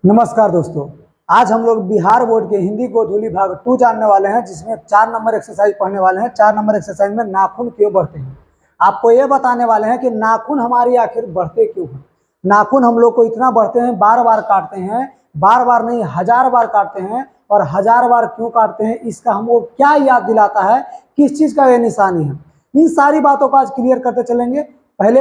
नमस्कार दोस्तों। आज हम लोग बिहार बोर्ड के हिंदी गोधूली भाग 2 जानने वाले हैं, जिसमें 4 नंबर एक्सरसाइज पढ़ने वाले हैं। 4 नंबर एक्सरसाइज में नाखून क्यों बढ़ते हैं, आपको ये बताने वाले हैं कि नाखून हमारी आखिर बढ़ते क्यों हैं। नाखून हम लोग को इतना बढ़ते हैं, बार बार काटते हैं, बार बार नहीं 1000 बार काटते हैं, और 1000 बार क्यों काटते हैं, इसका हमको क्या याद दिलाता है, किस चीज़ का ये निशानी है, इन सारी बातों को आज क्लियर करते चलेंगे।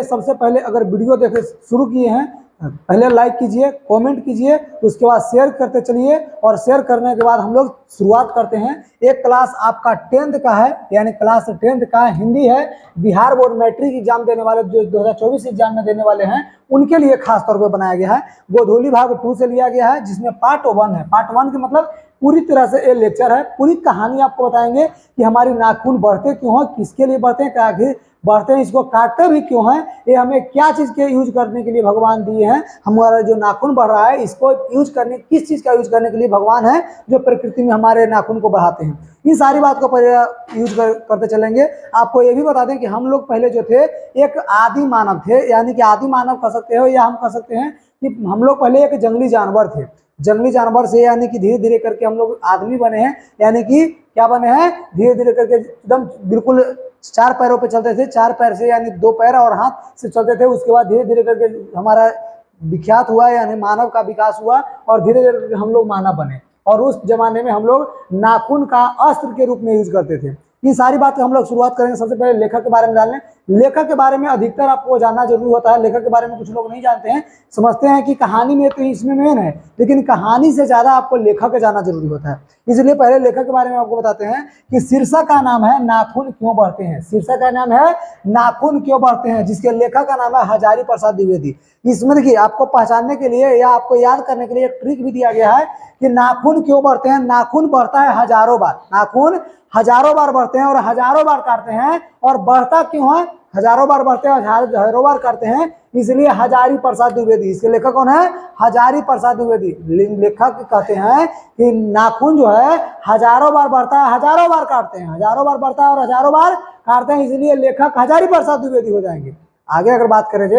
सबसे पहले अगर वीडियो देखे शुरू किए हैं, पहले लाइक कीजिए, कमेंट कीजिए, उसके बाद शेयर करते चलिए, और शेयर करने के बाद हम लोग शुरुआत करते हैं। एक क्लास आपका 10th का है, यानी क्लास 10th का हिंदी है। बिहार बोर्ड मैट्रिक एग्जाम देने वाले, जो 2024 एग्जाम में देने वाले हैं, उनके लिए खास तौर पे बनाया गया है। गोधूली भाग 2 से लिया गया है, जिसमें पार्ट 1 है। पार्ट 1 के मतलब पूरी तरह से ये लेक्चर है, पूरी कहानी आपको बताएंगे कि हमारी नाखून बढ़ते क्यों हैं, किसके लिए बढ़ते हैं, क्या बढ़ते हैं, इसको काटते भी क्यों हैं, ये हमें क्या चीज़ के यूज करने के लिए भगवान दिए हैं। हमारा जो नाखून बढ़ रहा है, इसको यूज करने, किस चीज़ का यूज करने के लिए भगवान है जो प्रकृति में हमारे नाखून को बढ़ाते हैं। इन सारी बात को यूज करते चलेंगे। आपको ये भी बता दें कि हम लोग पहले जो थे एक आदि मानव थे, यानी कि आदि मानव कह सकते हो, या हम कह सकते हैं कि हम लोग पहले एक जंगली जानवर थे। जंगली जानवर से यानी कि धीरे धीरे करके हम लोग आदमी बने हैं, यानी कि क्या बने हैं, धीरे धीरे करके एकदम बिल्कुल 4 पैरों पे चलते थे। 4 पैर से यानी 2 पैर और हाथ से चलते थे। उसके बाद धीरे धीरे करके हमारा विख्यात हुआ, यानी मानव का विकास हुआ, और धीरे धीरे करके हम लोग मानव बने। और उस जमाने में हम लोग नाखून का अस्त्र के रूप में यूज करते थे। ये सारी बातें हम लोग शुरुआत करेंगे। सबसे पहले लेखक के बारे में जान लें। लेखक के बारे में अधिकतर आपको जानना जरूरी होता है। लेखक के बारे में कुछ लोग नहीं जानते हैं, समझते हैं कि कहानी में तो इसमें मेन है, लेकिन कहानी से ज्यादा आपको लेखक का जानना जरूरी होता है। इसलिए पहले लेखक के बारे में आपको बताते हैं कि शीर्षक का नाम है नाखून क्यों बढ़ते हैं। शीर्षक का नाम है नाखून क्यों बढ़ते हैं, जिसके लेखक का नाम है हजारी प्रसाद द्विवेदी। इसमें देखिए, आपको पहचानने के लिए या आपको याद करने के लिए एक ट्रिक भी दिया गया है कि नाखून क्यों बढ़ते हैं। नाखून बढ़ता है हजारों बार, नाखून हजारों बार बढ़ते हैं और हजारों बार काटते हैं। और बढ़ता क्यों है, हजारों बार बढ़ते हैं, हजारों बार काटते हैं, इसलिए हजारी प्रसाद द्विवेदी। इसके लेखक कौन है, हजारी प्रसाद द्विवेदी। लेखक कहते हैं कि नाखून जो है हजारों बार बढ़ता है, हजारों बार काटते हैं, हजारों बार बढ़ता है और हजारों बार काटते हैं, इसलिए लेखक हजारी प्रसाद द्विवेदी हो जाएंगे। आगे अगर बात करें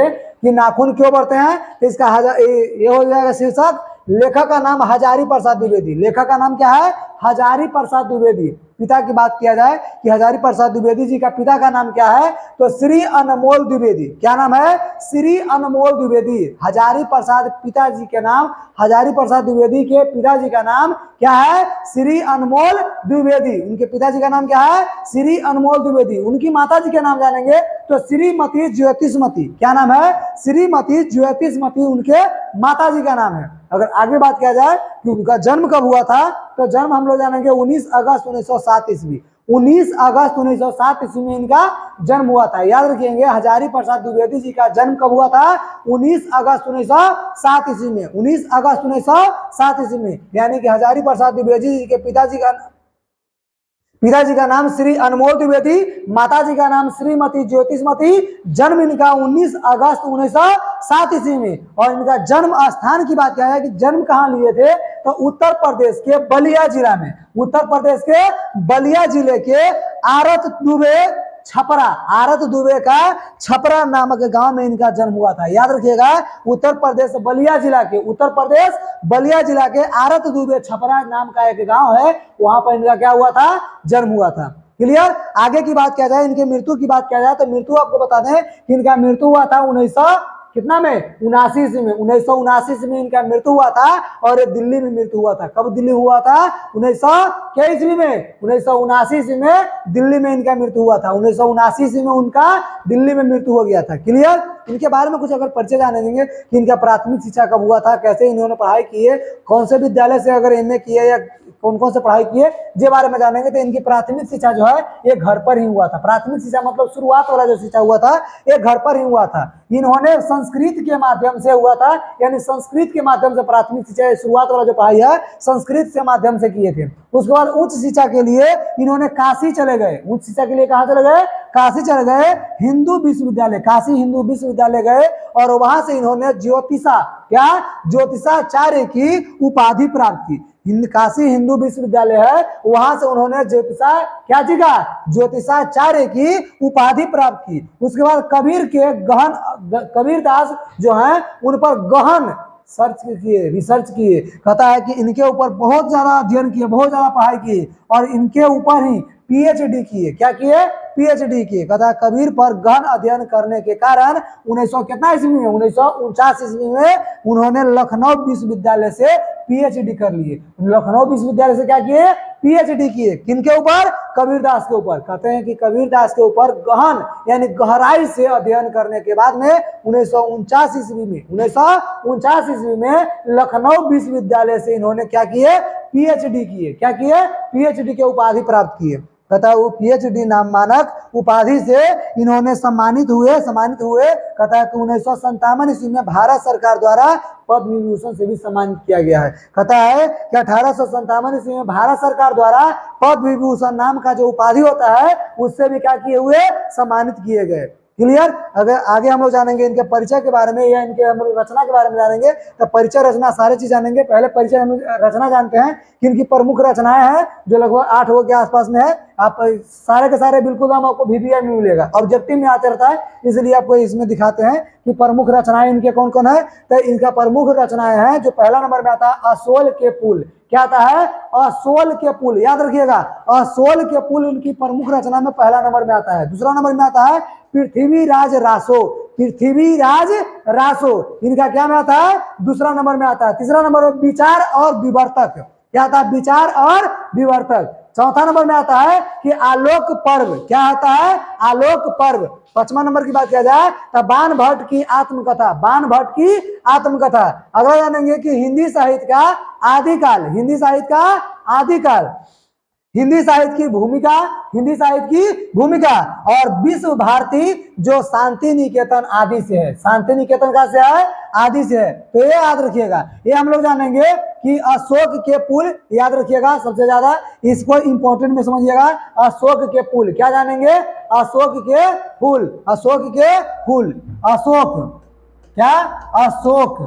कि नाखून क्यों बढ़ते हैं, तो इसका ये हो जाएगा शीर्षक। लेखक का नाम हजारी प्रसाद द्विवेदी। लेखक का नाम क्या है, हजारी प्रसाद द्विवेदी। पिता की बात किया जाए कि हजारी प्रसाद द्विवेदी जी का पिता का नाम क्या है, तो श्री अनमोल द्विवेदी। क्या नाम है, श्री अनमोल द्विवेदी। हजारी प्रसाद पिताजी के नाम, हजारी प्रसाद द्विवेदी के पिताजी का नाम क्या है, श्री अनमोल द्विवेदी। उनके पिताजी का नाम क्या है, श्री अनमोल द्विवेदी। उनकी माता जी के नाम जानेंगे तो श्रीमती ज्योतिषमती। क्या नाम है, श्रीमती ज्योतिषमती उनके माता जी का नाम है। अगर आगे बात किया जाए कि उनका जन्म कब हुआ था, तो जन्म हम लोग जानेंगे 19 अगस्त 1907 ईस्वी। 19 अगस्त 1907 ईस्वी में इनका जन्म हुआ था। याद रखिएंगे, हजारी प्रसाद द्विवेदी जी का जन्म कब हुआ था, 19 अगस्त 1907 ईस्वी में। 19 अगस्त 1907 ईस्वी में, यानी कि हजारी प्रसाद द्विवेदी जी के पिताजी का नाम श्री अनमोल द्विवेदी, माताजी का नाम श्रीमती ज्योतिषमती। जन्म इनका 19 अगस्त 1907 ईस्वी में। और इनका जन्म स्थान की बात क्या है कि जन्म कहाँ लिए थे, तो उत्तर प्रदेश के बलिया जिला में। उत्तर प्रदेश के बलिया जिले के आरत दुबे छपरा, आरत दुबे का छपरा नामक गांव में इनका जन्म हुआ था। याद रखिएगा, उत्तर प्रदेश बलिया जिला के, उत्तर प्रदेश बलिया जिला के आरत दुबे छपरा नाम का एक गांव है, वहां पर इनका क्या हुआ था, जन्म हुआ था। क्लियर। आगे की बात किया जाए, इनके मृत्यु की बात किया जाए, तो मृत्यु आपको बता दें कि इनका मृत्यु हुआ था 1900 कितना में, 79 ईस्वी में। 1979 ईस्वी में इनका मृत्यु हुआ था, और दिल्ली में मृत्यु हुआ था। कब दिल्ली हुआ था, 1900 ईस्वी में, 1979 ईस्वी में दिल्ली में इनका मृत्यु हुआ था। 1979 ईस्वी में उनका दिल्ली में मृत्यु हो गया था। क्लियर। इनके बारे में कुछ अगर परिचय जाने देंगे कि इनका प्राथमिक शिक्षा कब हुआ था, कैसे इन्होंने पढ़ाई की है, कौन से विद्यालय से अगर एमए किए या कौन कौन से पढ़ाई किए, ये बारे में जानेंगे। तो इनकी प्राथमिक शिक्षा जो है ये घर पर ही हुआ था। प्राथमिक शिक्षा मतलब शुरुआत वाला जो शिक्षा हुआ था, ये घर पर ही हुआ था। इन्होंने संस्कृत के माध्यम से हुआ था, यानी संस्कृत के माध्यम से प्राथमिक शिक्षा, शुरुआत वाला जो पढ़ाई है संस्कृत के माध्यम से किए थे। उसके बाद उच्च शिक्षा के लिए इन्होंने काशी चले गए। उच्च शिक्षा के लिए कहाँ चले गए, काशी चले गए, हिंदू विश्वविद्यालय, काशी हिंदू विश्वविद्यालय गए, और वहां से इन्होंने ज्योतिषाचार्य की उपाधि प्राप्त की। काशी हिंदू विश्वविद्यालय है, वहां से उन्होंने ज्योतिषाचार्य की उपाधि प्राप्त की। उसके बाद कबीरदास जो है उन पर गहन सर्च किए, रिसर्च किए। कहता है कि इनके ऊपर बहुत ज्यादा अध्ययन किए, बहुत ज्यादा पढ़ाई की और इनके ऊपर ही पीएचडी किए। क्या किए? पीएचडी किए। कहता है कबीर पर गहन अध्ययन करने के कारण 1900 कितना ईस्वी में, 1949 ईस्वी में उन्होंने लखनऊ विश्वविद्यालय से पीएचडी कर लिए। लखनऊ विश्वविद्यालय से क्या किए? पीएचडी किए। किनके ऊपर? कबीरदास के ऊपर। कहते हैं कि कबीरदास के ऊपर गहन यानी गहराई से अध्ययन करने के बाद में 1949 ईस्वी में 1949 ईस्वी में लखनऊ विश्वविद्यालय से इन्होंने क्या किए? पीएचडी किए। क्या किए? पीएचडी के उपाधि प्राप्त किए। कहता है वो पीएचडी नाम मानक उपाधि से इन्होंने सम्मानित हुए। कहता है कि 1957 ईस्वी में भारत सरकार द्वारा पद्म विभूषण से भी सम्मानित किया गया है। कहता है कि 1857 ईस्वी में भारत सरकार द्वारा पद्म विभूषण नाम का जो उपाधि होता है उससे भी क्या किए हुए? सम्मानित किए गए। क्लियर? अगर आगे हम लोग जानेंगे इनके परिचय के बारे में या इनके हम लोग रचना के बारे में जानेंगे, तो परिचय रचना सारे चीज जानेंगे। पहले परिचय हम रचना जानते हैं कि इनकी प्रमुख रचनाएं हैं जो लगभग 8 के आसपास में है। आप सारे के सारे बिल्कुल हम आपको VBI में मिलेगा, ऑब्जेक्टिव में आते रहता है, इसलिए आपको इसमें दिखाते हैं कि प्रमुख रचनाएं इनके कौन कौन है। तो इनका प्रमुख रचनाएं हैं, जो पहला नंबर में आता है असोल के पुल। क्या आता है? असोल के पुल। याद रखिएगा, असोल के पुल इनकी प्रमुख रचना में पहला नंबर में आता है। दूसरा नंबर में आता है पृथ्वीराज रासो। पृथ्वीराज रासो इनका क्या में आता है? दूसरा नंबर में आता है। तीसरा नंबर में विचार और विवर्तक। क्या आता है? विचार और विवर्तक। चौथा नंबर में आता है कि आलोक पर्व। क्या आता है? आलोक पर्व। पांचवा नंबर की बात किया जाए तो बाण भट्ट की आत्मकथा। बाण भट्ट की आत्मकथा। अगला जानेंगे कि हिंदी साहित्य का आदिकाल। हिंदी साहित्य का आदिकाल, हिंदी साहित्य की भूमिका, हिंदी साहित्य की भूमिका और विश्व भारती जो शांति निकेतन आदि से है। शांति निकेतन का से है? आदि से है। तो ये याद रखिएगा। ये हम लोग जानेंगे कि अशोक के पुल। याद रखिएगा सबसे ज्यादा इसको इंपॉर्टेंट में समझिएगा। अशोक के पुल क्या जानेंगे? अशोक के फूल। अशोक के फूल। अशोक क्या? अशोक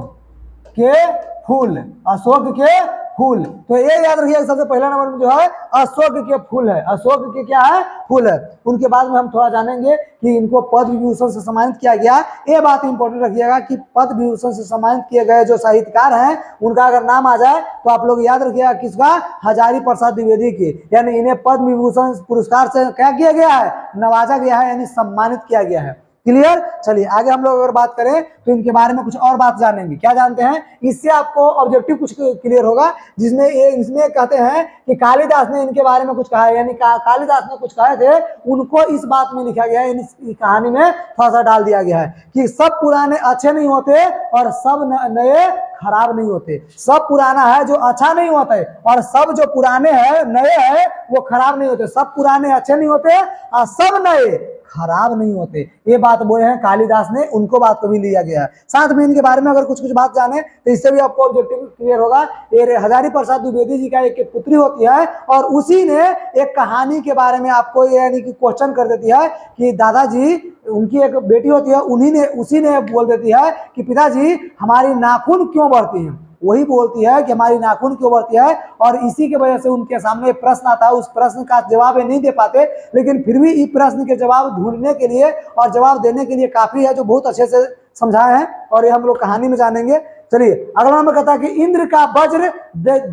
के फूल। अशोक के फूल। तो ये याद रखिएगा सबसे पहला नंबर में जो है अशोक के फूल है। अशोक के क्या है? फूल है। उनके बाद में हम थोड़ा जानेंगे कि इनको पद्म विभूषण से सम्मानित किया गया। ये बात इंपॉर्टेंट रखिएगा कि पद्म विभूषण से सम्मानित किए गए जो साहित्यकार हैं उनका अगर नाम आ जाए तो आप लोग याद रखिएगा किसका? हजारी प्रसाद द्विवेदी की। यानी इन्हें पद्म विभूषण पुरस्कार से क्या किया गया है? नवाजा गया है, यानी सम्मानित किया गया है। क्लियर? चलिए आगे हम लोग अगर बात करें तो इनके बारे में कुछ और बात जानेंगे। क्या जानते हैं? इससे आपको ऑब्जेक्टिव कुछ क्लियर होगा, जिसमें इसमें कहते हैं कि कालिदास ने इनके बारे में कुछ कहा है, यानी कालिदास ने कुछ कहे थे, उनको इस बात में लिखा गया है, इस कहानी में थोड़ा सा डाल दिया गया है कि सब पुराने अच्छे नहीं होते और सब नए खराब नहीं होते। सब पुराना है जो अच्छा नहीं होता है और सब जो पुराने हैं नए हैं वो खराब नहीं होते। सब पुराने अच्छे नहीं होते और सब नए खराब नहीं होते। ये बात बोले हैं कालिदास ने, उनको बात को भी लिया गया है। साथ में इनके बारे में अगर कुछ बात जाने तो इससे भी आपको ऑब्जेक्टिव क्लियर होगा। ये हजारी प्रसाद द्विवेदी जी का एक पुत्री होती है और उसी ने एक कहानी के बारे में आपको यानी कि क्वेश्चन कर देती है कि दादाजी, उनकी एक बेटी होती है, उसी ने बोल देती है कि पिताजी हमारी नाखून क्यों बढ़ती है। वही बोलती है कि हमारी नाखून क्यों बढ़ती है और इसी के वजह से उनके सामने प्रश्न आता है। उस प्रश्न का जवाब ये नहीं दे पाते, लेकिन फिर भी इस प्रश्न के जवाब ढूंढने के लिए और जवाब देने के लिए काफी है जो बहुत अच्छे से समझाए हैं और ये हम लोग कहानी में जानेंगे। चलिए अगला नंबर कहता है कि इंद्र का वज्र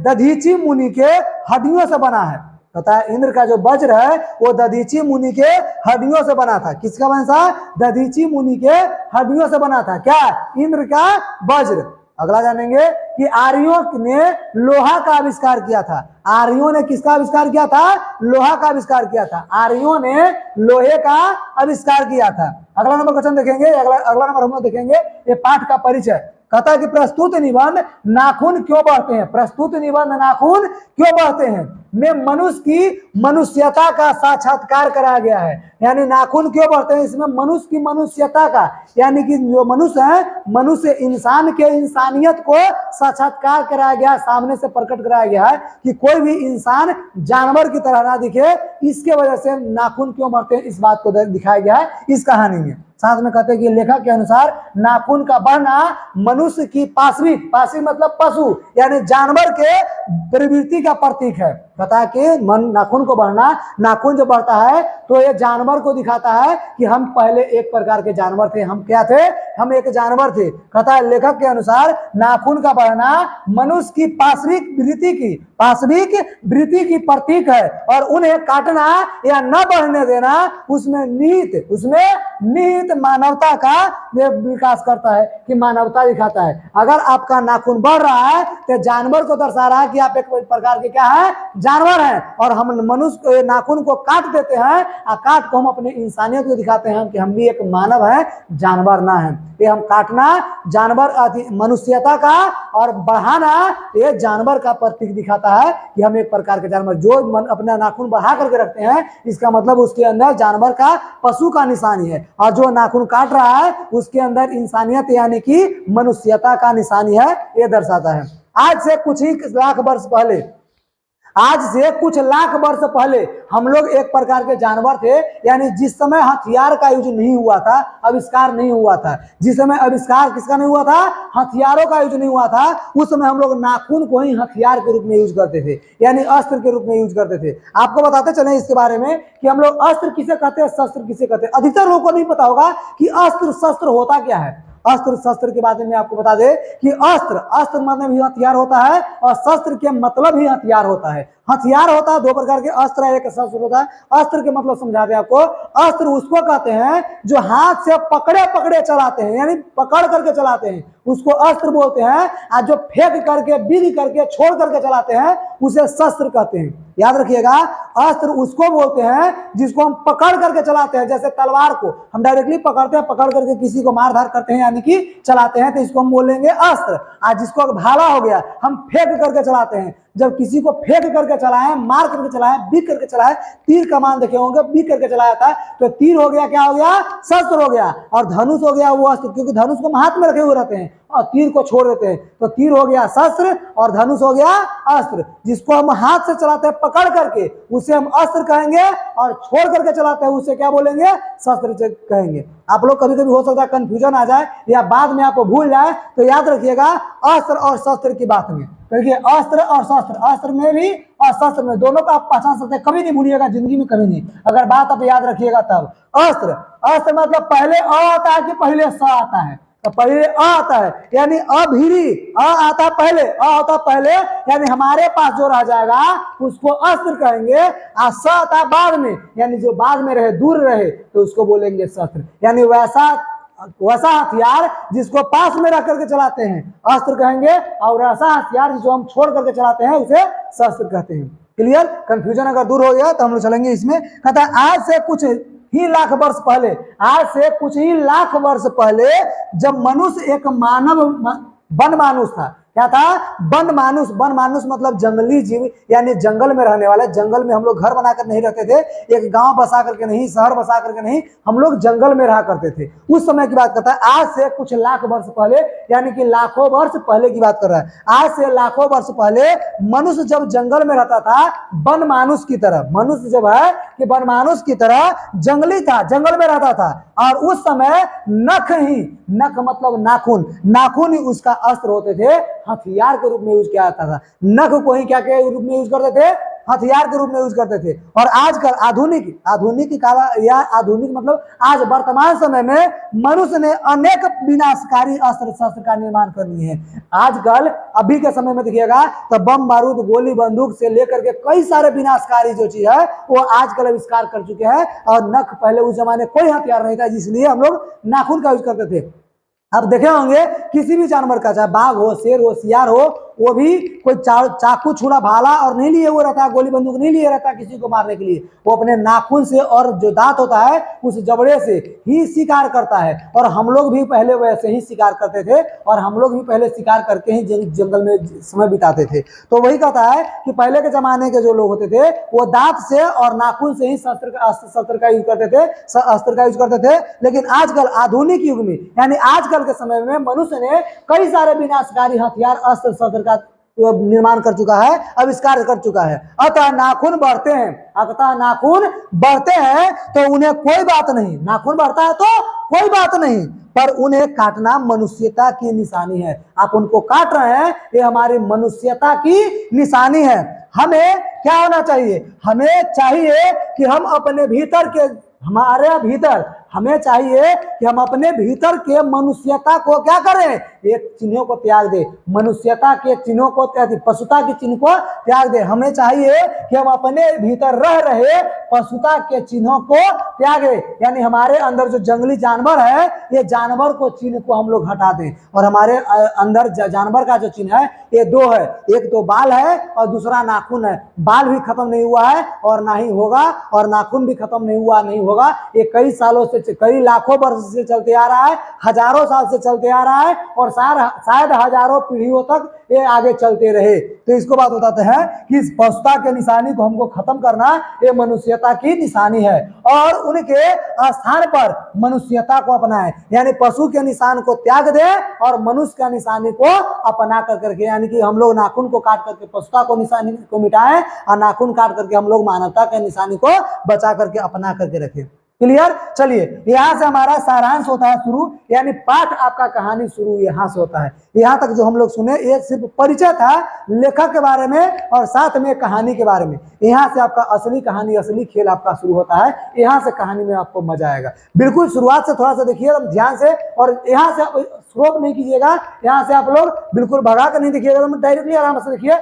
दधीची मुनि के हड्डियों से बना है। कहता है इंद्र का जो वज्र है वो दधीची मुनि के हड्डियों से बना था। किसका बना था? दधीची मुनि के हड्डियों से बना था। क्या? इंद्र का वज्र। अगला जानेंगे कि आर्यों ने लोहा का आविष्कार किया था। आर्यों ने किसका आविष्कार किया था? लोहा का आविष्कार किया था। आर्यों ने लोहे का आविष्कार किया था। अगला नंबर क्वेश्चन देखेंगे। अगला नंबर हम लोग देखेंगे ये पाठ का परिचय। कहता है कि प्रस्तुत निबंध नाखून क्यों बढ़ते हैं। प्रस्तुत निबंध नाखून क्यों बढ़ते हैं में मनुष्य की मनुष्यता का साक्षात्कार कराया गया है। यानी नाखून क्यों बढ़ते हैं, इसमें मनुष्य की मनुष्यता का, यानी कि जो मनुष्य है, मनुष्य इंसान के इंसानियत को साक्षात्कार कराया गया, सामने से प्रकट कराया गया है कि कोई भी इंसान जानवर की तरह ना दिखे। इसके वजह से नाखून क्यों बढ़ते हैं इस बात को दिखाया गया है इस कहानी में। साथ में कहते हैं कि लेखक के अनुसार नाखून का बढ़ना मनुष्य की पाशवी मतलब पशु यानी जानवर के प्रवृत्ति का प्रतीक है। कहता है कि नाखून को बढ़ना, नाखून जो बढ़ता है तो ये जानवर को दिखाता है कि हम पहले एक प्रकार के जानवर थे। हम क्या थे? हम एक जानवर थे। कहता है लेखक के अनुसार नाखून का बढ़ना मनुष्य की पाशविक वृत्ति की प्रतीक है और उन्हें काटना या न बढ़ने देना उसमें निहित मानवता का विकास करता है, कि मानवता दिखाता है। अगर आपका नाखून बढ़ रहा है तो जानवर को दर्शा रहा है कि आप एक प्रकार के क्या है? जानवर हैं। और हम मनुष्य नाखून को काट देते हैं और काट को हम अपने इंसानियत को दिखाते हैं कि हम भी एक मानव है, जानवर ना है। ये हम काटना जानवर मनुष्यता का और बढ़ाना ये जानवर का प्रतीक दिखाता है कि हम एक प्रकार के जानवर जो अपना नाखून बढ़ा करके रखते हैं, इसका मतलब उसके अंदर जानवर का, पशु का निशानी है। और जो नाखून काट रहा है उसके अंदर इंसानियत यानी कि मनुष्यता का निशानी है, ये दर्शाता है। आज से कुछ लाख वर्ष पहले हम लोग एक प्रकार के जानवर थे, यानी जिस समय हथियार का यूज नहीं हुआ था, आविष्कार नहीं हुआ था, जिस समय आविष्कार किसका नहीं हुआ था? हथियारों का यूज नहीं हुआ था, उस समय हम लोग नाखून को ही हथियार के रूप में यूज करते थे, यानी अस्त्र के रूप में यूज करते थे। आपको बताते चले इसके बारे में कि हम लोग अस्त्र किसे कहते हैं, शस्त्र किसे कहते हैं। अधिकतर लोगों को नहीं पता होगा कि अस्त्र शस्त्र होता क्या है। अस्त्र शस्त्र के बारे में आपको बता दे कि अस्त्र मतलब ही हथियार होता है और शस्त्र के मतलब ही हथियार होता है। हथियार होता है दो प्रकार के, अस्त्र है, एक शस्त्र होता है। अस्त्र के मतलब समझा दे आपको। अस्त्र उसको कहते हैं जो हाथ से पकड़े चलाते हैं, यानी पकड़ करके चलाते हैं, उसको अस्त्र बोलते हैं। और जो फेंक करके, बिग करके, छोड़ करके चलाते हैं उसे शस्त्र कहते हैं। याद रखिएगा, अस्त्र उसको बोलते हैं जिसको हम पकड़ करके चलाते हैं। जैसे तलवार को हम डायरेक्टली पकड़ते हैं, पकड़ करके किसी को मार धार करते हैं यानी कि चलाते हैं, तो इसको हम बोलेंगे अस्त्र। आज जिसको भाला हो गया, हम फेंक करके चलाते हैं। जब किसी को फेंक करके चलाएं, मार करके चलाएं, बिक करके चलाएं, तीर कमान देखे होंगे, बिक करके चलाया था, तो तीर हो गया, क्या हो गया? शस्त्र हो गया। और धनुष हो गया वो अस्त्र, क्योंकि धनुष को हम हाथ में रखे हुए रहते हैं और तीर को छोड़ देते हैं, तो तीर हो गया शस्त्र और धनुष हो गया अस्त्र। जिसको हम हाथ से चलाते हैं पकड़ करके, उसे हम अस्त्र कहेंगे, और छोड़ करके चलाते हैं उसे क्या बोलेंगे? शस्त्र कहेंगे। आप लोग कभी कभी हो सकता है कंफ्यूजन आ जाए या बाद में आपको भूल जाए, तो याद रखिएगा अस्त्र और शस्त्र की बात में। देखिए अस्त्र और शस्त्र, अस्त्र में भी और शस्त्र में, दोनों का आप पहचान सकते हैं, कभी नहीं भूलिएगा जिंदगी में, कभी नहीं। अगर बात आप याद रखिएगा तब। अस्त्र मतलब पहले अ आता है कि पहले स आता है? तो पहले अ आता है, यानी अभिरी, अ आता है पहले, अ आता है पहले, यानी हमारे पास जो रह जाएगा उसको अस्त्र कहेंगे। और स आता है बाद में, यानी जो बाद में रहे, दूर रहे, तो उसको बोलेंगे शस्त्र। यानी वैसा हथियार जिसको पास में रख करके चलाते हैं अस्त्र कहेंगे, और वैसा हथियार जिसको हम छोड़ करके चलाते हैं उसे शस्त्र कहते हैं। क्लियर? कंफ्यूजन अगर दूर हो गया तो हम लोग चलेंगे इसमें। कहता है आज से कुछ ही लाख वर्ष पहले जब मनुष्य एक वन मानुष था। क्या था? वन मानुष मतलब जंगली जीव, यानी जंगल में रहने वाले। जंगल में हम लोग घर बनाकर नहीं रहते थे, एक गांव बसा करके नहीं, शहर बसा करके नहीं, हम लोग जंगल में रहा करते थे। उस समय की बात करता है, आज से कुछ लाख वर्ष पहले, यानी कि लाखों वर्ष पहले की बात कर रहा है। आज से लाखों वर्ष पहले मनुष्य जब जंगल में रहता था, वन मानुष की तरह, मनुष्य जब है कि वन मानुष की तरह जंगली था, जंगल में रहता था। और उस समय नख मतलब नाखून ही उसका अस्त्र होते थे, हथियार के रूप में यूज किया जाता था। नख को ही क्या के रूप में यूज करते थे? हथियार के रूप में यूज करते थे। और आजकल आधुनिक मतलब आज वर्तमान समय में मनुष्य ने अनेक विनाशकारी अस्त्र शस्त्र का निर्माण कर लिए हैं। आजकल अभी के समय में देखिएगा तो बम बारूद, गोली बंदूक से लेकर के कई सारे विनाशकारी जो चीज है वो आजकल आविष्कार कर चुके हैं। और नख, पहले उस जमाने कोई हथियार नहीं था, इसलिए हम लोग नाखून का यूज करते थे। अब देखे होंगे किसी भी जानवर का, चाहे बाघ हो, शेर हो, सियार हो, वो भी कोई चाकू, छुरा, भाला और नहीं लिए हुए रहता, गोली बंदूक नहीं लिए रहता किसी को मारने के लिए। वो अपने नाखून से और जो दांत होता है उस जबड़े से ही शिकार करता है। और हम लोग भी पहले वैसे ही शिकार करते थे, और हम लोग भी पहले शिकार करके ही जंगल में समय बिताते थे। तो वही कहता है कि पहले के जमाने के जो लोग होते थे वो दांत से और नाखून से ही शस्त्र का यूज करते थे, अस्त्र का यूज करते थे। लेकिन आजकल आधुनिक युग में, यानी आजकल के समय में मनुष्य ने कई सारे विनाशकारी हथियार, अस्त्र शस्त्र का निर्माण कर चुका है, आविष्कार कर चुका है। अतः नाखून बढ़ते हैं तो उन्हें कोई बात नहीं, नाखून बढ़ता है तो कोई बात नहीं, पर उन्हें काटना मनुष्यता की निशानी है। आप उनको काट रहे हैं, ये हमारी मनुष्यता की निशानी है। हमें क्या होना चाहिए? हमें चाहिए कि हम अपने भीतर के, हमारे भीतर हमें चाहिए कि हम अपने भीतर के मनुष्यता को क्या करें? एक चिन्हों को त्याग दे, मनुष्यता के चिन्हों को त्याग, पशुता के चिन्ह को त्याग दे। हमें चाहिए कि हम अपने भीतर रह रहे पशुता के चिन्हों को त्यागे, यानी हमारे अंदर जो जंगली जानवर है, ये जानवर को चिन्ह को हम लोग हटा दें, और हमारे अंदर जानवर का जो चिन्ह है ये दो है, एक तो बाल है और दूसरा नाखून है। बाल भी खत्म नहीं हुआ है और ना ही होगा, और नाखून भी खत्म नहीं हुआ नहीं होगा। ये कई सालों से, कई लाखों वर्ष से चलते आ रहा है, हजारों साल से चलते आ रहा है, और शायद हजारों पीढ़ियों तक ये आगे चलते रहे। तो इसको बात बताते हैं कि इस पशुता के निशानी को हमको खत्म करना, ये मनुष्यता की निशानी है, और उनके स्थान पर मनुष्यता को अपनाएं, यानी पशु के निशान को त्याग दे और मनुष्य का निशानी को अपना करके, यानी कि हम लोग नाखून को काट करके पशुता को निशानी को मिटाएं, और नाखून काट करके हम लोग मानवता के निशानी को बचा करके अपना करके रखें। क्लियर? चलिए, यहां से हमारा सारांश होता है शुरू, यानी पाठ आपका कहानी शुरू यहां से होता है। यहां तक जो हम लोग सुने, ये सिर्फ परिचय था लेखक के बारे में और साथ में कहानी के बारे में। यहां से आपका असली कहानी, असली खेल आपका शुरू होता है। यहां से कहानी में आपको मजा आएगा। बिल्कुल शुरुआत से थोड़ा सा देखिए ध्यान से, और यहां से स्ट्रोक नहीं कीजिएगा, यहां से आप लोग बिल्कुल भगा कर नहीं देखिएगा, डायरेक्टली आराम से देखिए।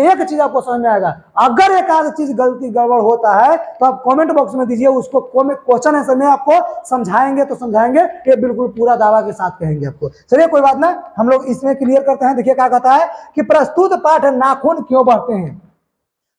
एक चीज आपको समझ में आएगा। अगर एक आध चीज गलती गड़बड़ होता है तो आप कमेंट बॉक्स में दीजिए, उसको क्वेश्चन है में आपको समझाएंगे तो समझाएंगे, ये बिल्कुल पूरा दावा के साथ कहेंगे आपको। चलिए कोई बात ना, हम लोग इसमें क्लियर करते हैं। देखिए क्या कहता है कि प्रस्तुत पाठ नाखून क्यों बढ़ते हैं।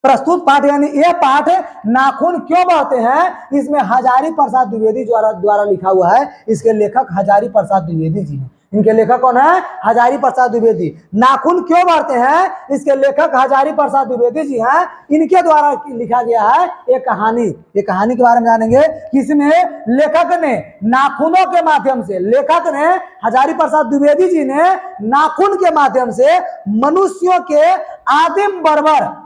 प्रस्तुत पाठ यानी यह पाठ नाखून क्यों बढ़ते हैं, इसमें हजारी प्रसाद द्विवेदी द्वारा लिखा हुआ है। इसके लेखक हजारी प्रसाद द्विवेदी जी हैं। इनके लेखक कौन है? हजारी प्रसाद द्विवेदी। नाखून क्यों बढ़ते हैं, इसके लेखक हजारी प्रसाद द्विवेदी जी हैं। इनके द्वारा लिखा गया है एक कहानी। ये कहानी के बारे में जानेंगे कि इसमें लेखक ने नाखूनों के माध्यम से, लेखक ने हजारी प्रसाद द्विवेदी जी ने नाखून के माध्यम से मनुष्यों के आदिम बर्बर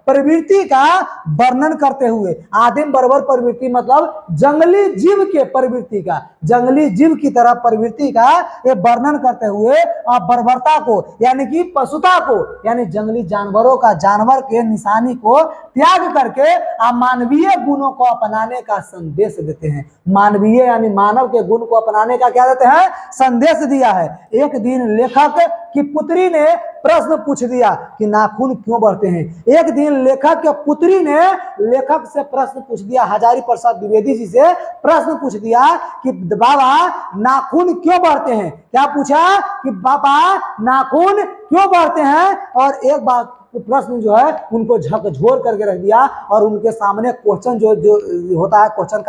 प्रवृत्ति का वर्णन करते हुए, आदिम बर्बर प्रवृत्ति मतलब जंगली जीव के प्रवृत्ति का, जंगली जीव की तरह प्रवृत्ति का ये वर्णन करते हुए और बर्बरता को, यानी कि पशुता को, यानी जंगली जानवरों का, जानवर के निशानी को त्याग करके मानवीय गुणों को अपनाने का संदेश देते हैं। मानवीय यानी मानव के गुण को अपनाने का क्या देते हैं? संदेश दिया है। एक दिन लेखक की पुत्री ने प्रश्न पूछ दिया कि नाखून क्यों बढ़ते हैं। एक दिन लेखक के पुत्री ने लेखक से प्रश्न पूछ दिया, हजारी प्रसाद द्विवेदी जी से प्रश्न पूछ दिया कि बाबा नाखून क्यों बढ़ते हैं। क्या पूछा कि बाबा नाखून क्यों बढ़ते हैं, और एक बात प्रश्न जो है उनको झकझोर करके रख दिया, और उनके सामने क्वेश्चन जो होता है, क्वेश्चन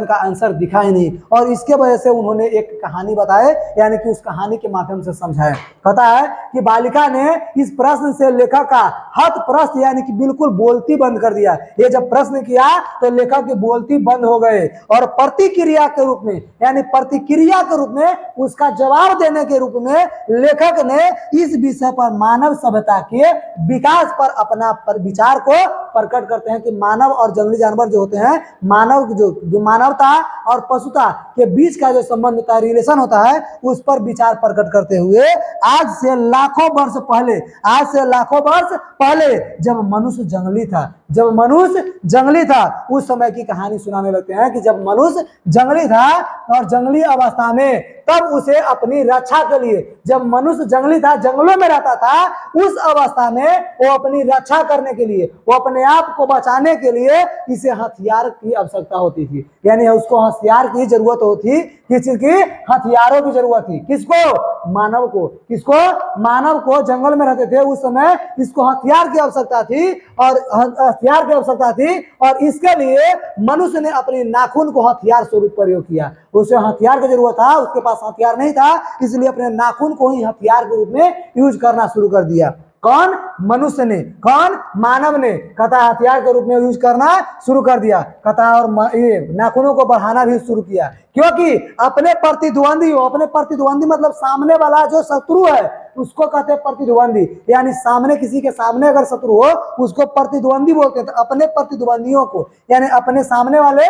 का आंसर दिखा ही नहीं। और इसके वजह से उन्होंने एक कहानी बताए, यानी कि उस कहानी के माध्यम से समझाया। कहता है कि बालिका ने इस प्रश्न से लेखक का हत प्रश्न, यानी कि बिल्कुल बोलती बंद कर दिया। ये जब प्रश्न किया तो लेखक की बोलती बंद हो गए, और प्रतिक्रिया के रूप में, यानी प्रतिक्रिया के रूप में, उसका जवाब देने के रूप में लेखक ने इस विषय पर, मानव सभ्यता के विकास पर अपना विचार को प्रकट करते हैं कि मानव और जंगली जानवर जो होते हैं, मानव जो मानवता और पशुता के बीच का जो संबंध होता है, रिलेशन होता है, उस पर विचार प्रकट करते हुए आज से लाखों वर्ष पहले जब मनुष्य जंगली था उस समय की कहानी सुनाने लगते हैं कि जब मनुष्य जंगली था और जंगली अवस्था में, तब उसे अपनी रक्षा के लिए, जब मनुष्य जंगली था, जंगलों में रहता था, उस अवस्था में वो अपनी रक्षा करने के लिए, वो अपने आप को बचाने के लिए इसे हथियार की आवश्यकता होती थी। यानी उसको हथियार की जरूरत होती, किसी की हथियारों की जरूरत थी। किसको? मानव को। किसको? मानव को। जंगल में रहते थे उस समय, इसको हथियार की आवश्यकता थी, और इसके लिए मनुष्य ने अपनी नाखून को हथियार स्वरूप प्रयोग किया। उसे हथियार की जरूरत था, उसके पास हथियार नहीं था, इसलिए अपने नाखून को ही हथियार के रूप में यूज करना शुरू कर दिया। कौन? मनुष्य ने। कौन? मानव ने। कहता हथियार के रूप में यूज करना शुरू कर दिया। कहता और ये नाखूनों को बढ़ाना भी शुरू किया, क्योंकि अपने प्रतिद्वंदी मतलब सामने वाला जो शत्रु है उसको कहते हैं प्रतिद्वंदी। यानी सामने, किसी के सामने अगर शत्रु हो उसको प्रतिद्वंदी बोलते हैं। तो अपने प्रतिद्वंदियों को, यानी अपने सामने वाले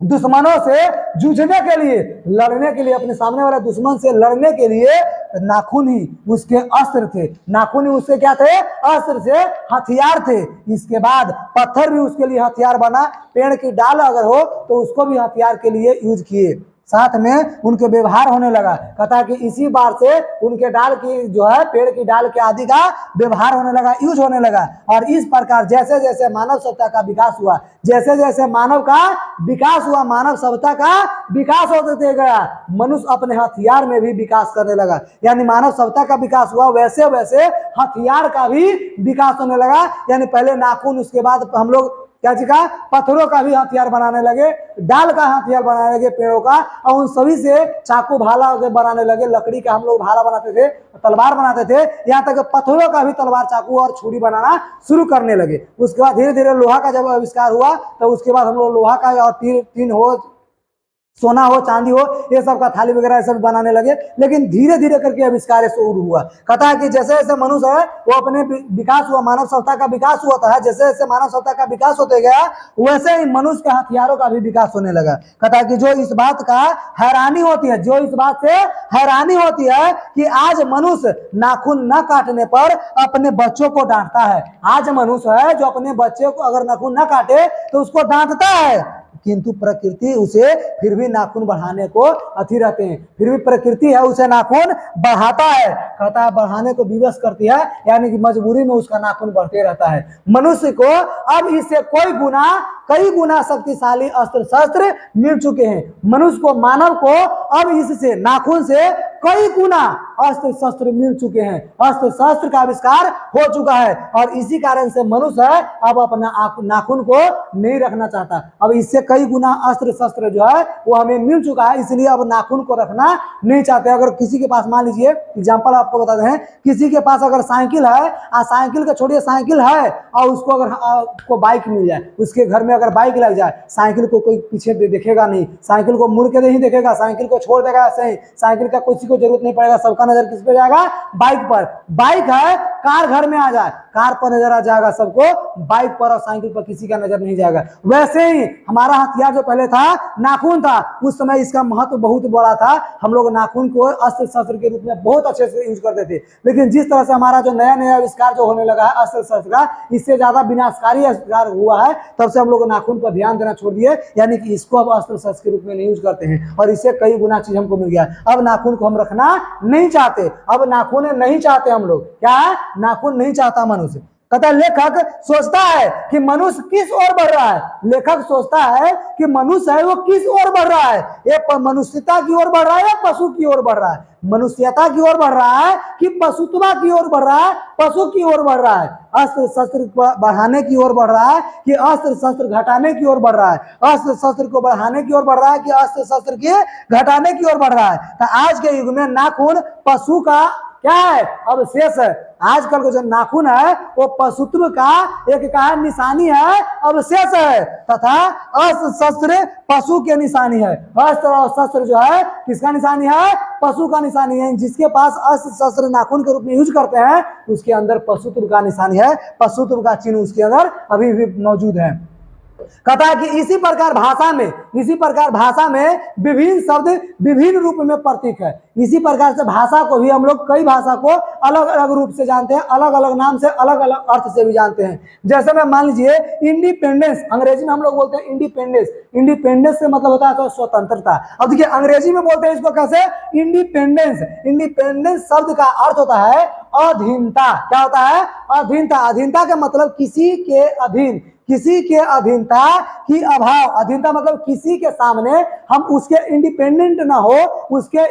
दुश्मनों से जूझने के लिए, लड़ने के लिए, अपने सामने वाले दुश्मन से लड़ने के लिए नाखून ही उसके अस्त्र थे। नाखून ही उसके क्या थे? अस्त्र से हथियार थे। इसके बाद पत्थर भी उसके लिए हथियार बना। पेड़ की डाल अगर हो तो उसको भी हथियार के लिए यूज किए। साथ में उनके व्यवहार होने लगा। कहता कि इसी बार से उनके डाल की जो है, पेड़ की डाल के आदि का व्यवहार होने लगा, यूज होने लगा। और इस प्रकार जैसे जैसे मानव सभ्यता का विकास हुआ, जैसे जैसे मानव का विकास हुआ, मानव सभ्यता का विकास होते गया, मनुष्य अपने हथियार में भी विकास करने लगा। यानी मानव सभ्यता का विकास हुआ, वैसे वैसे हथियार का भी विकास होने लगा। यानी पहले नाखून, उसके बाद हम लोग क्या चीज का? पत्थरों का भी हथियार बनाने लगे, डाल का हथियार बनाने लगे पेड़ों का, और उन सभी से चाकू भाला बनाने लगे। लकड़ी का हम लोग भाला बनाते थे, तलवार बनाते थे, यहाँ तक पत्थरों का भी तलवार, चाकू और छुरी बनाना शुरू करने लगे। उसके बाद धीरे धीरे लोहा का जब आविष्कार हुआ, तो उसके बाद हम लोग लोहा का और तीन हो, सोना हो, चांदी हो, ये सब का थाली वगैरह सब बनाने लगे। लेकिन धीरे धीरे करके आविष्कार शुरू हुआ। कहता है कि जैसे जैसे मनुष्य है वो अपने विकास हुआ, मानव सभ्यता का विकास हुआ है, जैसे जैसे मानव सभ्यता का विकास होते गया, वैसे ही मनुष्य के हथियारों का भी विकास होने लगा। कहता है कि जो इस बात का हैरानी होती है, जो इस बात से हैरानी होती है कि आज मनुष्य नाखून न काटने पर अपने बच्चों को डांटता है। आज मनुष्य है जो अपने बच्चे को अगर नाखून न काटे तो उसको डांटता है, किंतु प्रकृति उसे फिर भी नाखून बढ़ाने को अथी रहते हैं। फिर भी प्रकृति है उसे नाखून बढ़ाता है। कहता है बढ़ाने को विवश करती है, यानी कि मजबूरी में उसका नाखून बढ़ते रहता है। मनुष्य को अब इससे कई गुना शक्तिशाली अस्त्र शस्त्र मिल चुके हैं। मनुष्य को, मानव को अब इससे, नाखून से कई गुना अस्त्र शस्त्र मिल चुके हैं। अस्त्र शस्त्र का आविष्कार हो चुका है, और इसी कारण से मनुष्य है अब अपना नाखून को नहीं रखना चाहता। अब इससे कई गुना अस्त्र शस्त्र जो है वो हमें मिल चुका है, इसलिए अब नाखून को रखना नहीं चाहते। अगर किसी के पास, मान लीजिए एग्जांपल आपको बता दें, किसी के पास अगर साइकिल है, साइकिल का छोड़िए, साइकिल है और उसको अगर आपको बाइक मिल जाए, उसके घर में अगर बाइक लग जाए, साइकिल को कोई पीछे देखेगा नहीं, साइकिल को मुड़ के नहीं देखेगा, साइकिल को छोड़ देगा ऐसे ही। साइकिल का किसी को जरूरत नहीं पड़ेगा, सबका नजर किस पे जाएगा? बाइक पर। बाइक है, कार घर में आ जाए, कार पर नजर आ जाएगा सबको, बाइक पर और साइकिल पर किसी का नजर नहीं जाएगा। वैसे ही हमारा हथियार जो पहले था नाखून था, उस समय इसका महत्व बहुत बड़ा था। हम लोग नाखून को अस्त्र शस्त्र के रूप में बहुत अच्छे से यूज करते थे। लेकिन जिस तरह से हमारा जो नया नया आविष्कार जो होने लगा है अस्त्र शस्त्र का, इससे ज्यादा विनाशकारी आविष्कार हुआ है, तब से हम लोग नाखून पर ध्यान देना छोड़ दिए, यानी कि इसको अब अस्त्र शस्त्र के रूप में नहीं यूज करते हैं, और इससे कई गुना चीज हमको मिल गया। अब नाखून को हम रखना नहीं चाहते, अब नाखून नहीं चाहते हम लोग। क्या है? नाखून नहीं चाहता मनुष्य। कहता लेखक सोचता है कि मनुष्य किस ओर बढ़ रहा है। लेखक सोचता है कि मनुष्य है वो किस ओर बढ़ रहा है, ये मनुष्यता की ओर बढ़ रहा है या पशु की ओर बढ़ रहा है? मनुष्यता की ओर बढ़ रहा है कि पशुत्व की ओर बढ़ रहा है, पशु की ओर बढ़ रहा है? अस्त्र शस्त्र बढ़ाने की ओर बढ़ रहा है कि अस्त्र शस्त्र घटाने की ओर बढ़ रहा है? अस्त्र शस्त्र को बढ़ाने की ओर बढ़ रहा है कि अस्त्र शस्त्र के घटाने की ओर बढ़ रहा है? तो आज के युग में नाखून पशु का क्या है? अवशेष है। आजकल का जो नाखून है वो पशुत्व का एक कहा निशानी है, अवशेष है, तथा अस्त्र शस्त्र पशु के निशानी है। अस्त्र और शस्त्र जो है किसका निशानी है? पशु का निशानी है। जिसके पास अस्त्र शस्त्र नाखून के रूप में यूज करते हैं उसके अंदर पशुत्व का निशानी है, पशुत्व का चिन्ह उसके अंदर अभी भी मौजूद है। कहता है कि इसी प्रकार भाषा में विभिन्न शब्द विभिन्न रूप में प्रतीक है। इसी प्रकार से भाषा को भी हम लोग कई भाषा को अलग अलग रूप से जानते हैं, अलग अलग नाम से, अलग अलग अर्थ से भी जानते हैं। जैसे में मान लीजिए इंडिपेंडेंस, अंग्रेजी में हम लोग बोलते हैं इंडिपेंडेंस। इंडिपेंडेंस से मतलब होता है तो स्वतंत्रता। अब देखिए अंग्रेजी में बोलते हैं इसको कैसे? इंडिपेंडेंस। इंडिपेंडेंस शब्द का अर्थ होता है अधीनता। क्या होता है? अधीनता। अधीनता का मतलब किसी के अधीन, किसी के अधीनता की अभाव। अधीनता मतलब किसी के सामने हम उसके इंडिपेंडेंट ना हो, उसके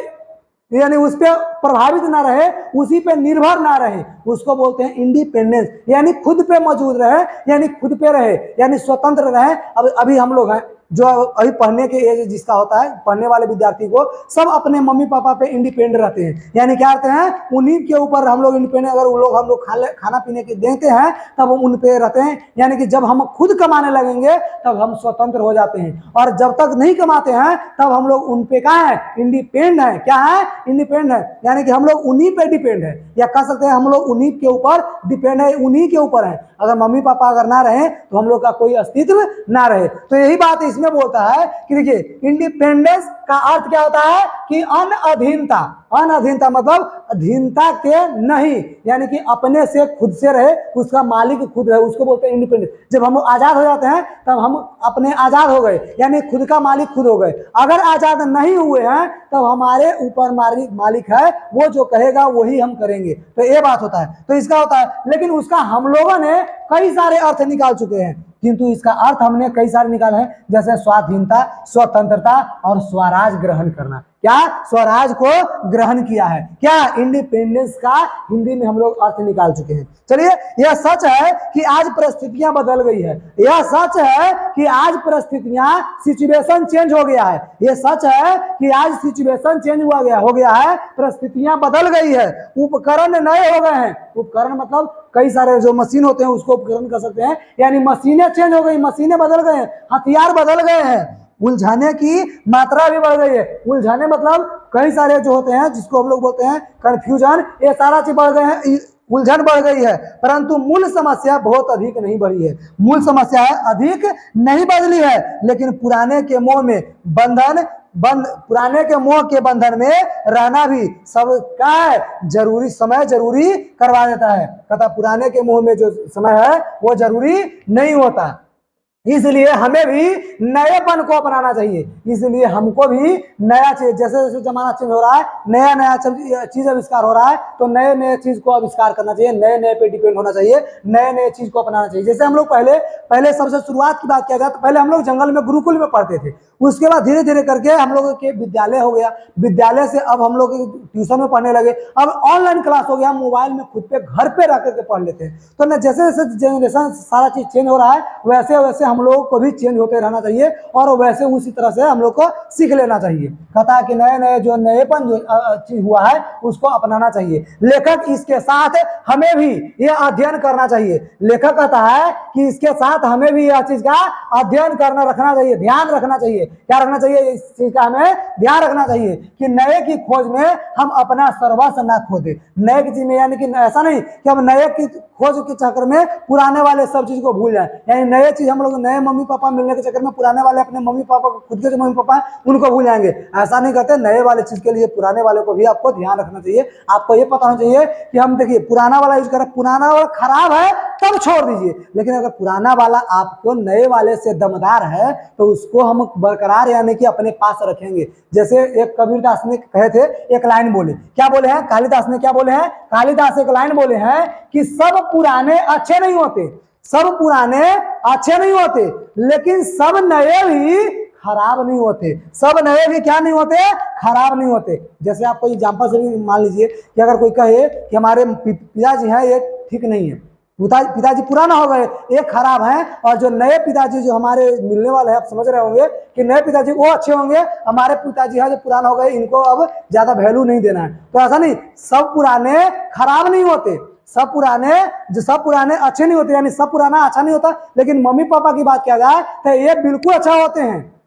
यानी उस पर प्रभावित ना रहे, उसी पे निर्भर ना रहे, उसको बोलते हैं इंडिपेंडेंस। यानी खुद पे मौजूद रहे, यानी खुद पे रहे, यानी स्वतंत्र रहे। अब अभी हम लोग हैं जो अभी पढ़ने के एज जिसका होता है, पढ़ने वाले विद्यार्थी को सब अपने मम्मी पापा पे इंडिपेंडेंट रहते हैं। यानी क्या करते हैं? उन्हीं के ऊपर हम लोग इंडिपेंडेंट, अगर वो लोग हम लोग खाना पीने के देते हैं तब उन पे रहते हैं। यानी कि जब हम खुद कमाने लगेंगे तब हम स्वतंत्र हो जाते हैं, और जब तक नहीं कमाते हैं तब हम लोग उन पे कहाँ है? इंडिपेंडेंट है। क्या है? इंडिपेंडेंट है। यानी कि हम लोग उन्हीं पे डिपेंड है, या कह सकते हैं हम लोग उन्हीं के ऊपर डिपेंड है, उन्हीं के ऊपर है। अगर मम्मी पापा अगर ना रहे तो हम लोग का कोई अस्तित्व ना रहे। तो यही बात इस इसमें बोलता है कि देखिए इंडिपेंडेंस का अर्थ क्या होता है कि अनअधीनता। अनअधीनता मतलब अधीनता के नहीं, यानी कि अपने से खुद से रहे, उसका मालिक खुद रहे, उसको बोलते हैं इंडिपेंडेंस। जब हम आजाद हो जाते हैं तब हम अपने आजाद हो गए, यानी खुद का मालिक खुद हो गए। अगर आजाद नहीं हुए हैं तब हमारे ऊपर मालिक है, वो जो कहेगा वही हम करेंगे। तो ये बात होता है, तो इसका होता है। लेकिन उसका हम लोगों ने कई सारे अर्थ निकाल चुके हैं, किंतु इसका अर्थ हमने कई सारे निकाले हैं, जैसे स्वाधीनता, स्वतंत्रता और स्वराज ग्रहण करना। क्या स्वराज को ग्रहण किया है, क्या इंडिपेंडेंस का हिंदी में हम लोग अर्थ निकाल चुके हैं। चलिए, यह सच है कि आज परिस्थितियां बदल गई है, यह सच है कि आज परिस्थितियां, सिचुएशन चेंज हो गया है, यह सच है कि आज सिचुएशन चेंज हो गया है, परिस्थितियां बदल गई है, उपकरण नए हो गए हैं। उपकरण मतलब कई सारे जो मशीन होते हैं उसको उपकरण कर सकते हैं, यानी मशीनें चेंज हो गई, मशीनें बदल गए हैं, हथियार बदल गए हैं, उलझाने की मात्रा भी बढ़ गई है। उलझाने मतलब कई सारे जो होते हैं जिसको हम लोग बोलते हैं कंफ्यूजन, ये सारा चीज बढ़ गए हैं, उलझन बढ़ गई है, परंतु मूल समस्या बहुत अधिक नहीं बढ़ी है। मूल समस्या है अधिक नहीं बदली है, लेकिन पुराने के मोह में पुराने के मोह के बंधन में रहना भी सब क्या है, जरूरी, समय जरूरी करवा देता है। कहता पुराने के मोह में जो समय है वो जरूरी नहीं होता, इसलिए हमें भी नएपन को अपनाना चाहिए। इसलिए हमको भी नया चीज, जैसे जैसे जमाना चेंज हो रहा है, नया नया चीज आविष्कार हो रहा है, तो नए नए चीज को आविष्कार करना चाहिए, नए नए पे डिपेंड होना चाहिए, नए नए चीज को अपनाना चाहिए। जैसे हम लोग पहले सबसे शुरुआत की बात किया जाए तो पहले हम लोग जंगल में गुरुकुल में पढ़ते थे, उसके बाद धीरे धीरे करके हम लोगों के विद्यालय हो गया, विद्यालय से अब हम लोग ट्यूशन में पढ़ने लगे, अब ऑनलाइन क्लास हो गया, मोबाइल में खुद पे घर पे रह करके पढ़ लेते हैं। तो न जैसे जैसे जनरेशन सारा चीज चेंज हो रहा है, वैसे वैसे हम लोगों को भी चेंज होते रहना चाहिए और वैसे उसी तरह से हम लोग को सीख लेना चाहिए। कहता है कि नए नए जो नएपन जो चीज हुआ है उसको अपनाना चाहिए। लेखक इसके साथ हमें भी यह अध्ययन करना चाहिए। लेखक कहता है कि इसके साथ हमें भी यह चीज का अध्ययन करना रखना चाहिए, ध्यान रखना चाहिए। क्या रखना चाहिए? इस चीज का हमें ध्यान रखना चाहिए कि नए की खोज में हम अपना सर्वस्व ना खो दे। नए की चीज में, यानी कि ऐसा नहीं कि हम नए की खोज के चक्कर में पुराने वाले सब चीज को भूल जाए, यानी नए चीज हम लोग नए मम्मी पापा मिलने के चक्कर में पुराने वाले अपने मम्मी पापा को, खुद के जो मम्मी पापा हैं उनको भूल जाएंगे। ऐसा नहीं करते, नए वाले चीज के लिए पुराने वाले को भी आपको ध्यान रखना चाहिए। आपको ये पता होना चाहिए कि हम देखिए पुराना वाला यूज करें, पुराना वाला खराब है तब छोड़ दीजिए, लेकिन अगर पुराना वाला आपको नए वाले से दमदार है तो उसको हम बरकरार यानी कि अपने पास रखेंगे। जैसे एक कबीरदास ने कहे थे, एक लाइन बोले, क्या बोले हैं कालिदास ने, क्या बोले हैं कालिदास? एक लाइन बोले हैं कि सब पुराने अच्छे नहीं होते, सब पुराने अच्छे नहीं होते, लेकिन सब नए भी खराब नहीं होते। सब नए भी क्या नहीं होते? खराब नहीं होते। जैसे आपको एग्जांपल से भी मान लीजिए कि अगर कोई कहे कि हमारे पिताजी हैं ये ठीक नहीं है, पिताजी पुराना हो गए, ये खराब है, और जो नए पिताजी जो हमारे मिलने वाले हैं, आप समझ रहे होंगे कि नए पिताजी वो अच्छे होंगे, हमारे पिताजी हैं जो पुराना हो गए, इनको अब ज्यादा वैल्यू नहीं देना है। तो ऐसा नहीं, सब पुराने खराब नहीं होते, सब पुराने अच्छे नहीं होते, यानी सब पुराना अच्छा नहीं होता। लेकिन मम्मी पापा की बात किया जाए तो ये बिल्कुल अच्छा होते हैं।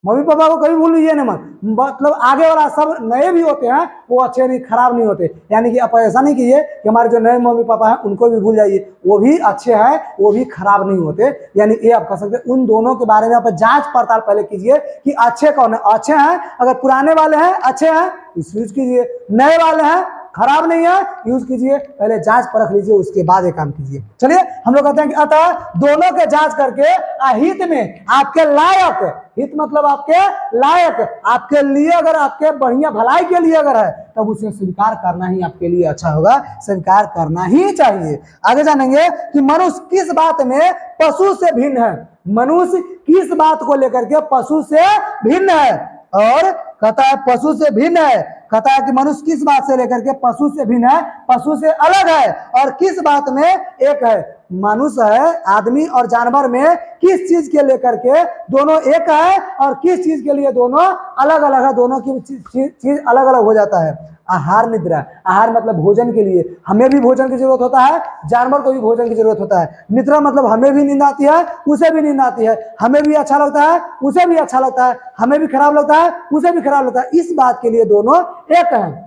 मम्मी पापा को कभी भूल लीजिए ना मत, मतलब आगे वाला सब नए भी होते हैं, वो अच्छे नहीं खराब नहीं होते। यानी कि आप ऐसा नहीं कीजिए कि हमारे जो नए मम्मी पापा हैं उनको भी भूल जाइए, वो भी अच्छे हैं, वो भी खराब नहीं होते। यानी ये आप कह सकते हैं, उन दोनों के बारे में आप जांच पड़ताल पहले कीजिए कि अच्छे कौन है। अच्छे हैं, अगर पुराने वाले हैं अच्छे हैं यूज कीजिए, नए वाले हैं खराब नहीं है यूज कीजिए, पहले जांच परख लीजिए, उसके बाद ये काम कीजिए। चलिए, हम लोग कहते हैं कि अतः दोनों के जांच करके अहित में आपके लायक, हित मतलब आपके लायक, आपके लिए अगर आपके बढ़िया भलाई के लिए अगर है तब उसे स्वीकार करना ही आपके लिए अच्छा होगा, स्वीकार करना ही चाहिए। आगे जानेंगे कि मनुष्य किस बात में पशु से भिन्न है। मनुष्य किस बात को लेकर के पशु से भिन्न है, और कहता है पशु से भिन्न है। कहता है कि मनुष्य किस बात से लेकर के पशु से भिन्न है, पशु से अलग है, और किस बात में एक है। मनुष्य है, आदमी और जानवर में किस चीज के लेकर के दोनों एक है और किस चीज के लिए दोनों अलग अलग है, दोनों की चीज अलग अलग हो जाता है। आहार निद्रा, आहार मतलब भोजन के लिए, हमें भी भोजन की जरूरत होता है, जानवर को भी भोजन की जरूरत होता है। निद्रा मतलब हमें भी नींद आती है, उसे भी नींद आती है, हमें भी अच्छा लगता है, उसे भी अच्छा लगता है, हमें भी खराब लगता है, उसे भी खराब लगता है। इस बात के लिए दोनों एक है।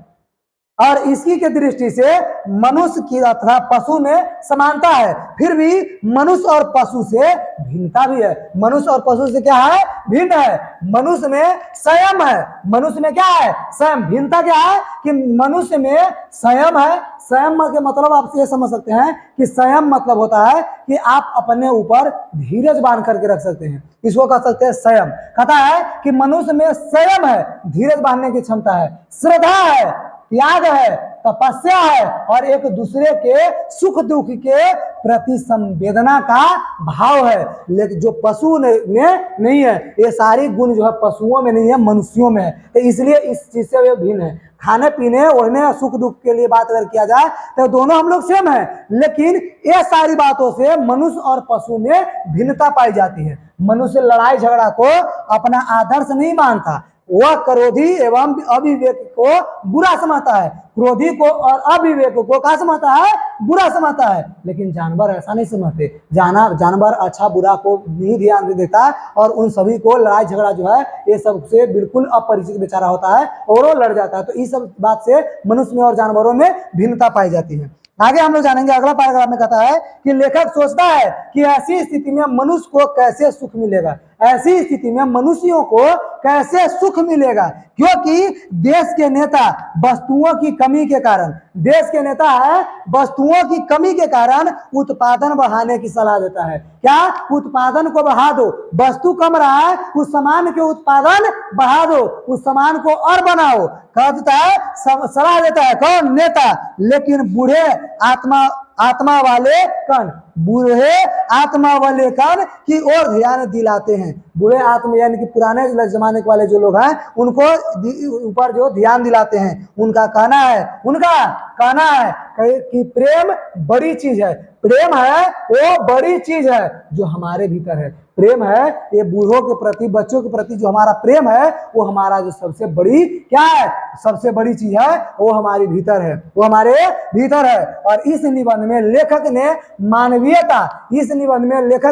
और इसी के दृष्टि से मनुष्य की तथा पशु में समानता है, फिर भी मनुष्य और पशु से भिन्नता भी है। मनुष्य और पशु से क्या है? भिन्न है। मनुष्य में संयम है। मनुष्य में क्या है? संयम। भिन्नता क्या है कि मनुष्य में संयम है। संयम के मतलब आप ये समझ सकते हैं कि संयम मतलब होता है कि आप अपने ऊपर धीरज बांध करके रख सकते हैं, इसको कह सकते हैं संयम। कहता है कि मनुष्य में संयम है, धीरज बांधने की क्षमता है, श्रद्धा है, त्याग है, तपस्या है और एक दूसरे के सुख दुख के प्रति संवेदना का भाव है। लेकिन जो पशु में नहीं है, ये सारी गुण जो है पशुओं में नहीं है, मनुष्यों में है। तो इसलिए इस चीज से वे भिन्न है। खाने पीने ओढ़ने सुख दुख के लिए बात अगर किया जाए तो दोनों हम लोग सेम है, लेकिन ये सारी बातों से मनुष्य और पशु में भिन्नता पाई जाती है। मनुष्य लड़ाई झगड़ा को अपना आदर्श नहीं मानता, वह क्रोधी एवं अविवेक को बुरा समझता है। क्रोधी को और अविवेक को क्या समझता है? बुरा समझता है। लेकिन जानवर ऐसा नहीं समझते। जानवर अच्छा बुरा को नहीं ध्यान देता और उन सभी को लड़ाई झगड़ा जो है ये सब से बिल्कुल अपरिचित बेचारा होता है और वो लड़ जाता है। तो इस सब बात से मनुष्य में और जानवरों में भिन्नता पाई जाती है। आगे हम लोग जानेंगे, अगला पैराग्राफ में कहता है कि लेखक सोचता है कि ऐसी स्थिति में मनुष्य को कैसे सुख मिलेगा। ऐसी स्थिति में मनुष्यों को कैसे सुख मिलेगा, क्योंकि देश के नेता वस्तुओं की कमी के कारण, देश के नेता है वस्तुओं की कमी के कारण उत्पादन बढ़ाने की सलाह देता है। क्या? उत्पादन को बढ़ा दो, वस्तु कम रहा है, उस सामान के उत्पादन बढ़ा दो, उस सामान को और बनाओ, कहता है, सलाह देता है कौन? नेता। लेकिन बूढ़े आत्मा वाले कण, बूढ़े आत्मा वाले कण की ओर ध्यान दिलाते हैं। बूढ़े आत्मा यानी कि पुराने जमाने वाले जो लोग हैं उनको ऊपर जो ध्यान दिलाते हैं। उनका कहना है कि प्रेम बड़ी चीज है। प्रेम है वो बड़ी चीज है जो हमारे भीतर है। प्रेम है ये बूढ़ों के प्रति, बच्चों के प्रति जो हमारा प्रेम है वो हमारा जो सबसे बड़ी क्या है? सबसे बड़ी चीज है, वो हमारे भीतर है, वो हमारे भीतर है। और इस निबंध में लेखक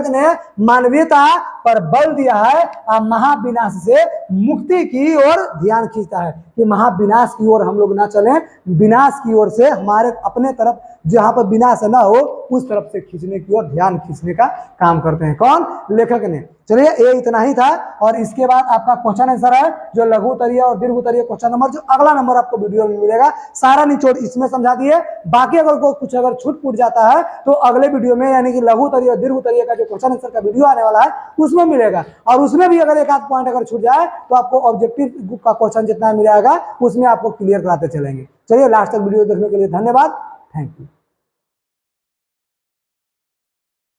ने मानवीयता पर बल दिया है और महाविनाश से मुक्ति की ओर ध्यान खींचता है कि महाविनाश की ओर हम लोग ना चलें, विनाश की ओर से हमारे अपने तरफ जहां पर विनाश ना हो उस तरफ से खींचने की ओर ध्यान खींचने का काम करते हैं। कौन? लेखक ने। चलिए ये इतना ही था और इसके बाद आपका क्वेश्चन आंसर है जो लघु उत्तरीय और दीर्घ उत्तरीय क्वेश्चन नंबर, जो अगला नंबर आपको वीडियो में मिलेगा, सारा निचोड़ इसमें समझा दिए। बाकी अगर कुछ छूट फूट जाता है तो अगले वीडियो में यानी कि लघु उत्तरीय और दीर्घ उत्तरीय का जो क्वेश्चन आंसर का वीडियो आने वाला है उसमें मिलेगा। और उसमें भी अगर एक आध पॉइंट अगर छूट जाए तो आपको ऑब्जेक्टिव का क्वेश्चन जितना मिलेगा उसमें आपको क्लियर कराते चलेंगे। चलिए लास्ट तक वीडियो देखने के लिए धन्यवाद। Thank you.